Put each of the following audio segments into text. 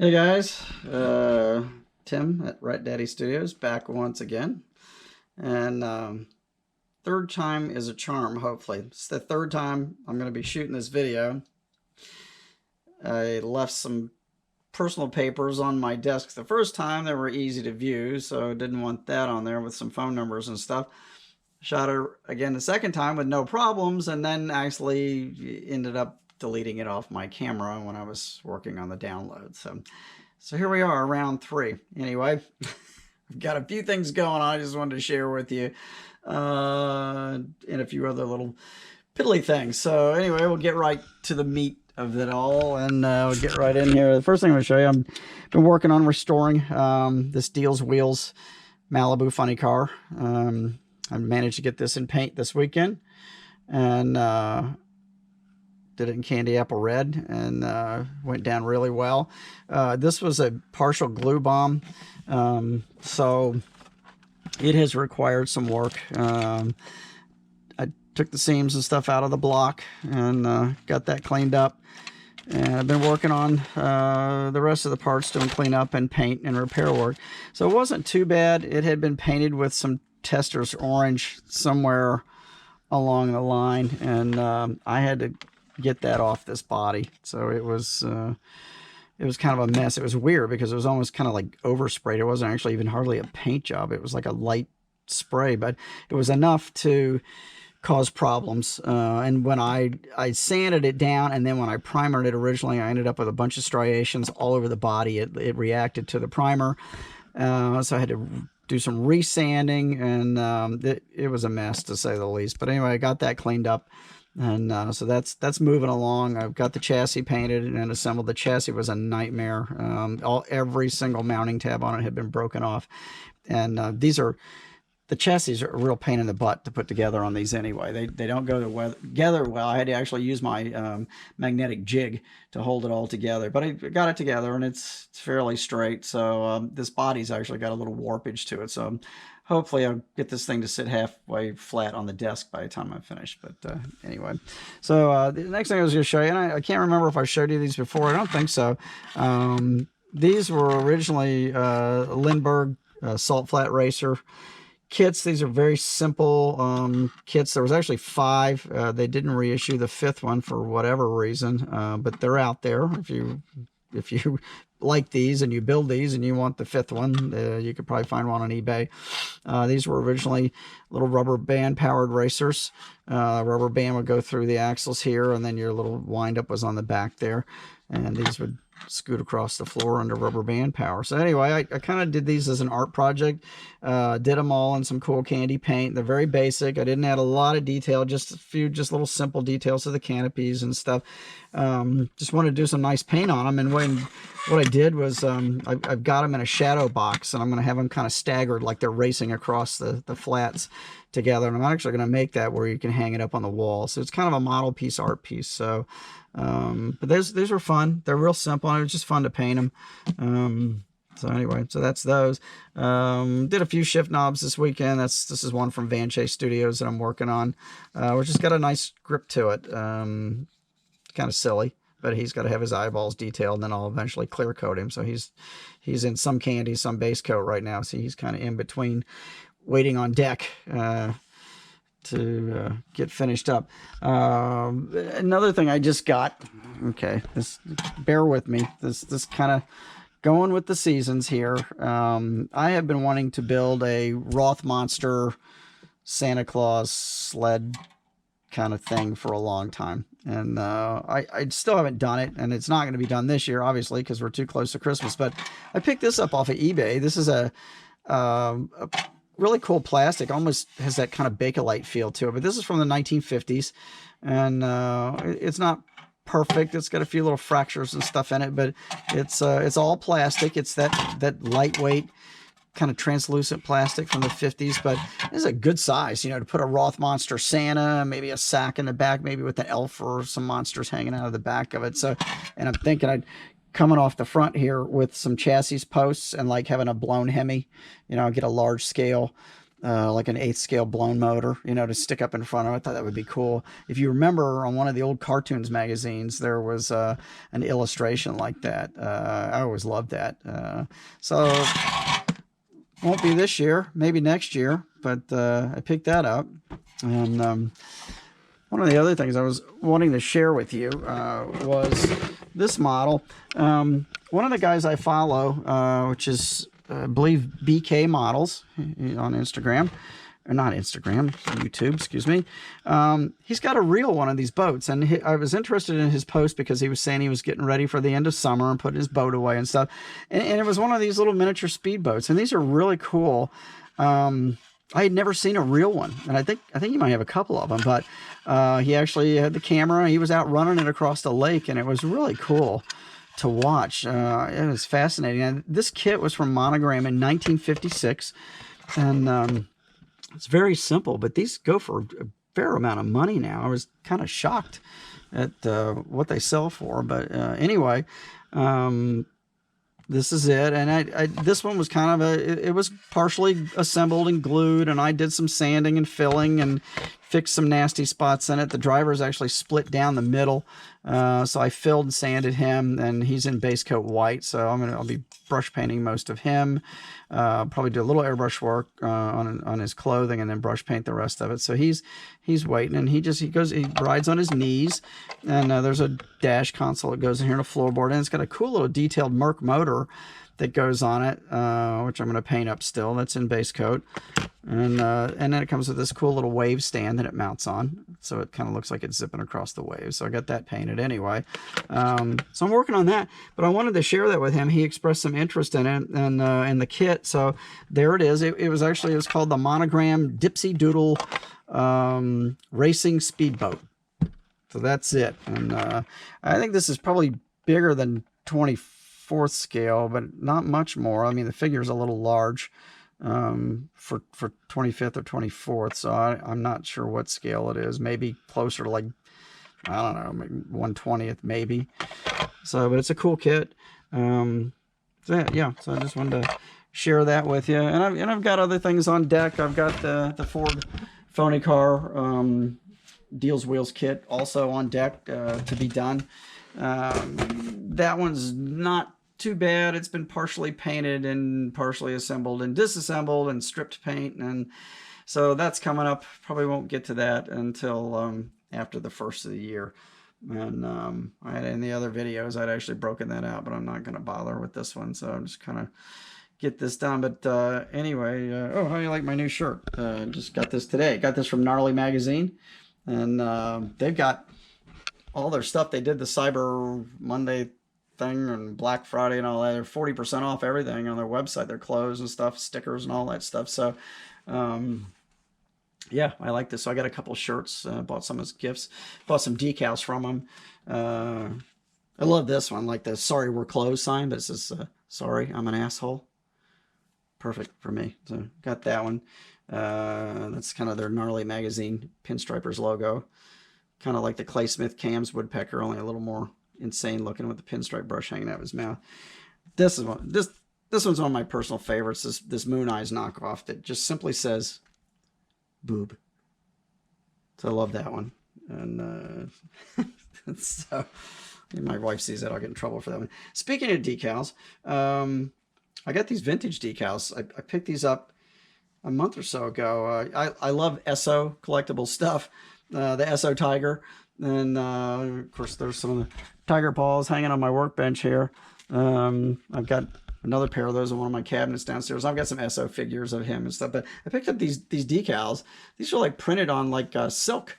Hey guys, Tim at Rat Daddy Studios back once again, and third time is a charm. Hopefully, it's the third time I'm going to be shooting this video. I left some personal papers on my desk the first time. They were easy to view, so I didn't want that on there with some phone numbers and stuff. Shot it again the second time with no problems, and then actually ended up deleting it off my camera when I was working on the download. So here we are, round three. Anyway, I've got a few things going on I just wanted to share with you, and a few other little piddly things. So anyway, we'll get right to the meat of it all, and we'll get right in here. The first thing I'm going to show you, I've been working on restoring this Deals Wheels Malibu funny car. I managed to get this in paint this weekend, and did it in candy apple red, and went down really well. This was a partial glue bomb, so it has required some work. I took the seams and stuff out of the block and got that cleaned up. And I've been working on the rest of the parts, doing cleanup and paint and repair work. So it wasn't too bad. It had been painted with some Tester's orange somewhere along the line, and I had to get that off this body. So it was kind of a mess. It was weird because it was almost kind of like oversprayed. It wasn't actually even hardly a paint job. It was like a light spray, but it was enough to cause problems. And when I sanded it down, and then when I primered it originally, I ended up with a bunch of striations all over the body. It reacted to the primer, so I had to do some resanding, and it was a mess, to say the least. But anyway, I got that cleaned up, and so that's moving along. I've got the chassis painted and assembled. The chassis was a nightmare. Every single mounting tab on it had been broken off, and the chassis are a real pain in the butt to put together on these anyway. They don't go together well. I had to actually use my magnetic jig to hold it all together. But I got it together, and it's fairly straight. So this body's actually got a little warpage to it. So hopefully I'll get this thing to sit halfway flat on the desk by the time I'm finished. But anyway, so the next thing I was going to show you, and I can't remember if I showed you these before. I don't think so. These were originally Lindberg salt flat racer kits. These are very simple kits. There was actually 5. They didn't reissue the 5th one for whatever reason, but they're out there. If you like these and you build these and you want the 5th one, you could probably find one on eBay. These were originally little rubber band powered racers. Rubber band would go through the axles here, and then your little wind up was on the back there, and these would scoot across the floor under rubber band power. So anyway, I kind of did these as an art project. Did them all in some cool candy paint. They're very basic. I didn't add a lot of detail, just a few little simple details to the canopies and stuff. Just wanted to do some nice paint on them. And what I did was I've got them in a shadow box, and I'm going to have them kind of staggered like they're racing across the flats together. And I'm actually going to make that where you can hang it up on the wall. So it's kind of a model piece, art piece. So but these were fun. They're real simple, and it was just fun to paint them. So anyway, so that's those. Did a few shift knobs this weekend. This is one from Van Chase Studios that I'm working on, which has got a nice grip to it. Kind of silly, but he's got to have his eyeballs detailed, and then I'll eventually clear coat him. So he's in some candy, some base coat right now. So he's kind of in between, waiting on deck to get finished up. Another thing I just got. Okay, bear with me. This kind of going with the seasons here. I have been wanting to build a Roth Monster Santa Claus sled kind of thing for a long time, and I still haven't done it, and it's not going to be done this year, obviously, because we're too close to Christmas. But I picked this up off of eBay. This is a really cool plastic, almost has that kind of Bakelite feel to it, but this is from the 1950s, and it's not perfect. It's got a few little fractures and stuff in it, but it's all plastic. It's that lightweight kind of translucent plastic from the 50s, but it's a good size, to put a Roth Monster Santa, maybe a sack in the back, maybe with an elf or some monsters hanging out of the back of it. So, and I'm thinking I'd coming off the front here with some chassis posts and like having a blown Hemi, get a large scale like an 8th scale blown motor, you know, to stick up in front of it. I thought that would be cool. If you remember on one of the old cartoons magazines, there was an illustration like that. I always loved that. So won't be this year, maybe next year, but I picked that up. And one of the other things I was wanting to share with you was this model. One of the guys I follow, which is, I believe, BK Models on Instagram, or not Instagram, YouTube, excuse me. He's got a real one of these boats, and I was interested in his post because he was saying he was getting ready for the end of summer and putting his boat away and stuff. And it was one of these little miniature speedboats, and these are really cool. I had never seen a real one, and I think he might have a couple of them, but he actually had the camera. He was out running it across the lake, and it was really cool to watch. It was fascinating. And this kit was from Monogram in 1956, and it's very simple, but these go for a fair amount of money now. I was kind of shocked at what they sell for, but anyway, this is it. And this one was kind of it was partially assembled and glued, and I did some sanding and filling and fixed some nasty spots in it. The driver's actually split down the middle, so I filled and sanded him, and he's in base coat white, so I'll be brush painting most of him. Probably do a little airbrush work on his clothing, and then brush paint the rest of it. So he's waiting, and he rides on his knees, and there's a dash console that goes in here and a floorboard, and it's got a cool little detailed Merc motor that goes on it, which I'm going to paint up still. That's in base coat. And then it comes with this cool little wave stand that it mounts on, so it kind of looks like it's zipping across the waves. So I got that painted anyway. So I'm working on that, but I wanted to share that with him. He expressed some interest in it and in the kit. So there it is. It was called the Monogram Dipsy Doodle Racing Speedboat. So that's it. And I think this is probably bigger than 24th scale, but not much more. I mean, the figure's a little large for 25th or 24th, so I'm not sure what scale it is. Maybe closer to, like, I don't know, maybe 1/20th maybe. So, but it's a cool kit. So yeah, so I just wanted to share that with you. And I've got other things on deck. I've got the Ford Phony Car Deals Wheels kit also on deck to be done. That one's not too bad. It's been partially painted and partially assembled and disassembled and stripped paint, and so that's coming up. Probably won't get to that until after the first of the year. And in the other videos I'd actually broken that out, but I'm not going to bother with this one, so I'm just kind of get this done. But anyway, oh, how do you like my new shirt? Just got this today. Got this from Gnarly Magazine, and they've got all their stuff. They did the Cyber Monday thing and Black Friday and all that. They're 40% off everything on their website, their clothes and stuff, stickers and all that stuff. So yeah, I like this. So I got a couple of shirts, bought some as gifts, bought some decals from them. I love this one, like the "Sorry We're Closed" sign, but it says "Sorry, I'm an asshole." Perfect for me. So got that one. That's kind of their Gnarly Magazine Pinstripers logo, kind of like the Clay Smith Cam's woodpecker, only a little more insane looking with the pinstripe brush hanging out of his mouth. This one's one of my personal favorites. This Moon Eyes knockoff that just simply says "boob." So I love that one. And so if my wife sees that, I'll get in trouble for that one. Speaking of decals, I got these vintage decals. I picked these up a month or so ago. I love Esso collectible stuff. The Esso Tiger. And of course, there's some of the tiger paws hanging on my workbench here. I've got another pair of those in one of my cabinets downstairs. I've got some Esso figures of him and stuff. But I picked up these decals. These are like printed on like silk,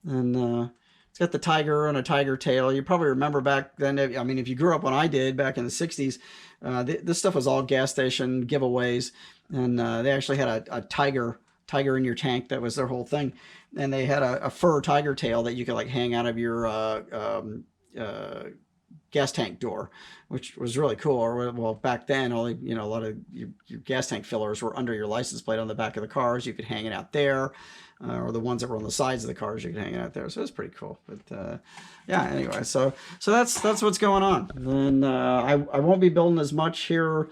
and it's got the tiger and a tiger tail. You probably remember back then. I mean, if you grew up when I did back in the '60s, this stuff was all gas station giveaways, and they actually had a tiger in your tank. That was their whole thing. And they had a fur tiger tail that you could like hang out of your gas tank door, which was really cool. Or, well, back then, a lot of your gas tank fillers were under your license plate on the back of the cars. You could hang it out there, or the ones that were on the sides of the cars, you could hang it out there. So it was pretty cool. But yeah, anyway, so that's what's going on. And I won't be building as much here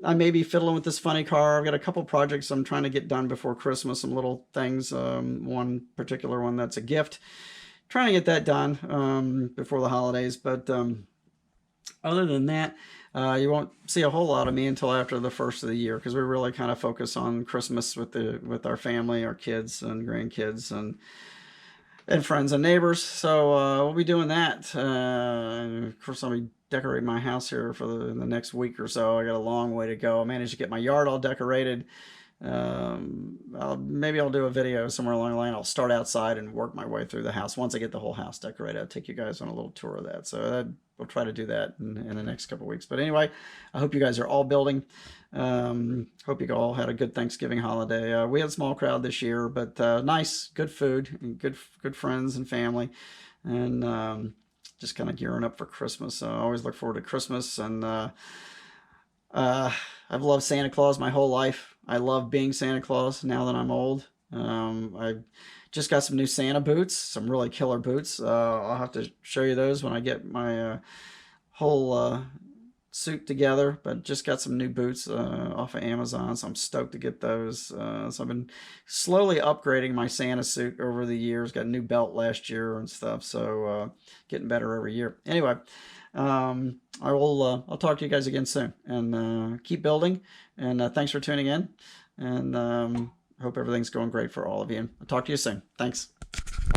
I may be fiddling with this funny car. I've got a couple projects I'm trying to get done before Christmas, some little things. One particular one that's a gift. Trying to get that done before the holidays. But other than that, you won't see a whole lot of me until after the first of the year because we really kind of focus on Christmas with our family, our kids and grandkids and friends and neighbors. So we'll be doing that. Of course, I'll be decorating my house here for the next week or so. I got a long way to go. I managed to get my yard all decorated. Maybe I'll do a video somewhere along the line. I'll start outside and work my way through the house. Once I get the whole house decorated, I'll take you guys on a little tour of that. So we'll try to do that in the next couple of weeks. But anyway, I hope you guys are all building. Hope you all had a good Thanksgiving holiday. We had a small crowd this year, but nice, good food, and good friends and family, and just kind of gearing up for Christmas. I always look forward to Christmas, and I've loved Santa Claus my whole life. I love being Santa Claus now that I'm old. I just got some new Santa boots, some really killer boots. I'll have to show you those when I get my whole suit together, but just got some new boots off of Amazon, so I'm stoked to get those. So I've been slowly upgrading my Santa suit over the years. Got a new belt last year and stuff, so getting better every year. Anyway, I'll talk to you guys again soon, and keep building, and thanks for tuning in, and hope everything's going great for all of you. I'll talk to you soon. Thanks.